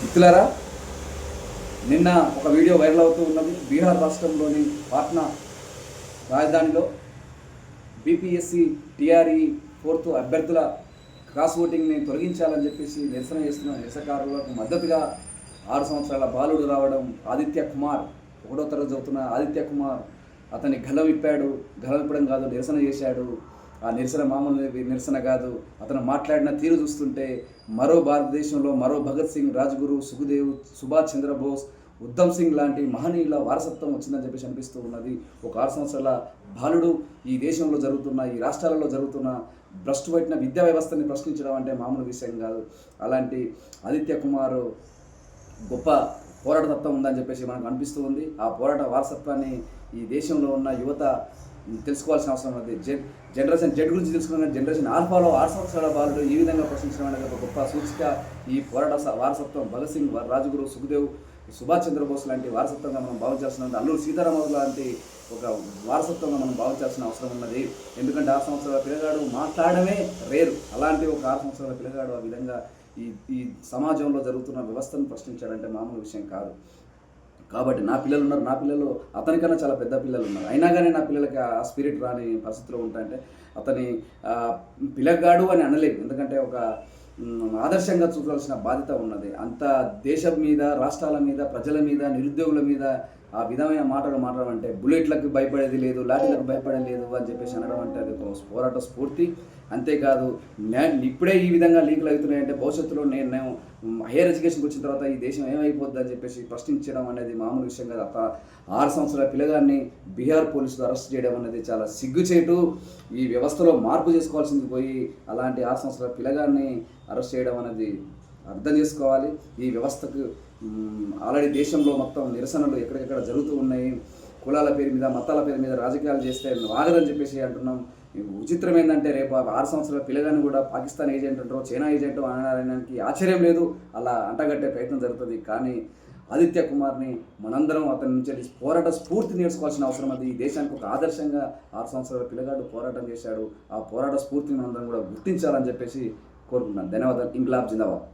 మిత్రులారా, నిన్న ఒక వీడియో వైరల్ అవుతూ ఉన్నది. బీహార్ రాష్ట్రంలోని పాట్నా రాజధానిలో బీపీఎస్సీ టీఆర్ఈ 4th అభ్యర్థుల క్రాస్ ఓటింగ్ని తొలగించాలని చెప్పేసి నిరసన చేస్తున్న నిరసనకారులకు మద్దతుగా 6 సంవత్సరాల బాలుడు రావడం. ఆదిత్య కుమార్, 1వ తరగతి చదువుతున్న ఆదిత్య కుమార్ అతని గలం విప్పాడు. గలం విప్పడం కాదు, నిరసన చేశాడు. ఆ నిరసన మామూలు నిరసన కాదు. అతను మాట్లాడిన తీరు చూస్తుంటే మరో భారతదేశంలో మరో భగత్ సింగ్, రాజ్గురు, సుఖదేవ్, సుభాష్ చంద్రబోస్, ఉద్ధమ్ సింగ్ లాంటి మహనీయుల వారసత్వం వచ్చిందని చెప్పేసి అనిపిస్తూ ఉన్నది. ఒక 6 సంవత్సరాల బాలుడు ఈ దేశంలో జరుగుతున్న, ఈ రాష్ట్రాలలో జరుగుతున్న భ్రష్టు పట్టిన విద్యా వ్యవస్థని ప్రశ్నించడం అంటే మామూలు విషయం కాదు. అలాంటి ఆదిత్య కుమార్ గొప్ప పోరాటతత్వం ఉందని చెప్పేసి మనకు అనిపిస్తూ ఉంది. ఆ పోరాట వారసత్వాన్ని ఈ దేశంలో ఉన్న యువత తెలుసుకోవాల్సిన అవసరం ఉంది. జనరేషన్ జెడ్ గురించి తెలుసుకున్న జనరేషన్ ఆల్ఫాలో 6 సంవత్సరాల బాలుడు ఈ విధంగా ప్రశ్నించడం అనేది ఒక గొప్ప సూచిక. ఈ పోరాట వారసత్వం భగత్ సింగ్, రాజ్గురు, సుఖదేవ్, సుభాష్ చంద్రబోస్ లాంటి వారసత్వంగా మనం భావించాల్సిన, అల్లూరి సీతారామరాజు లాంటి ఒక వారసత్వంగా మనం భావించాల్సిన అవసరం ఉన్నది. ఎందుకంటే 6 సంవత్సరాల పిల్లగాడు మాట్లాడమే రేరు. అలాంటి ఒక 6 సంవత్సరాల పిల్లగాడు ఆ విధంగా ఈ సమాజంలో జరుగుతున్న వ్యవస్థను ప్రశ్నించాడంటే మామూలు విషయం కాదు. కాబట్టి నా పిల్లలు ఉన్నారు, నా పిల్లలు అతనికన్నా చాలా పెద్ద పిల్లలు ఉన్నారు. అయినా కానీ నా పిల్లలకి ఆ స్పిరిట్ రాని పరిస్థితిలో ఉంటాయంటే అతని పిల్లగాడు అని అనలేదు. ఎందుకంటే ఒక ఆదర్శంగా చూడాల్సిన బాధ్యత ఉన్నది. అంత దేశం మీద, రాష్ట్రాల మీద, ప్రజల మీద, నిరుద్యోగుల మీద ఆ విధమైన మాటలు మాట్లాడడం అంటే బుల్లెట్లకు భయపడేది లేదు, లాఠీలకు భయపడేది లేదు అని చెప్పేసి అనడం అంటే అది ఒక పోరాట స్ఫూర్తి. అంతేకాదు, ఇప్పుడే ఈ విధంగా లీకులు అవుతున్నాయంటే భవిష్యత్తులో నేను హైయర్ ఎడ్యుకేషన్కి వచ్చిన తర్వాత ఈ దేశం ఏమైపోద్ది అని చెప్పేసి ప్రశ్నించడం అనేది మామూలు విషయం కాదు. 6 సంవత్సరాల పిల్లగాన్ని బీహార్ పోలీసులు అరెస్ట్ చేయడం అనేది చాలా సిగ్గుచేటు. ఈ వ్యవస్థలో మార్పు చేసుకోవాల్సింది పోయి అలాంటి 6 సంవత్సరాల పిల్లగాన్ని అరెస్ట్ చేయడం అనేది అర్థం చేసుకోవాలి. ఈ వ్యవస్థకు ఆల్రెడీ దేశంలో మొత్తం నిరసనలు ఎక్కడికెక్కడ జరుగుతూ ఉన్నాయి. కులాల పేరు మీద, మతాల పేరు మీద రాజకీయాలు చేస్తే ఆగదని చెప్పేసి అంటున్నాం. విచిత్రం ఏంటంటే రేపు 6 సంవత్సరాల పిల్లగాని కూడా పాకిస్తాన్ ఏజెంట్ అంటారో, చైనా ఏజెంట్ అనడానికి ఆశ్చర్యం లేదు. అలా అంటగట్టే ప్రయత్నం జరుగుతుంది. కానీ ఆదిత్య కుమార్ని మనందరం అతని నుంచి పోరాట స్ఫూర్తి నేర్చుకోవాల్సిన అవసరం అది. ఈ దేశానికి ఒక ఆదర్శంగా 6 సంవత్సరాల పిల్లగాడు పోరాటం చేశాడు. ఆ పోరాట స్ఫూర్తిని మనందరం కూడా గుర్తించాలని చెప్పేసి కోరుకుంటున్నాను. ధన్యవాదాలు. ఇంక్లాబ్ జిందాబాద్.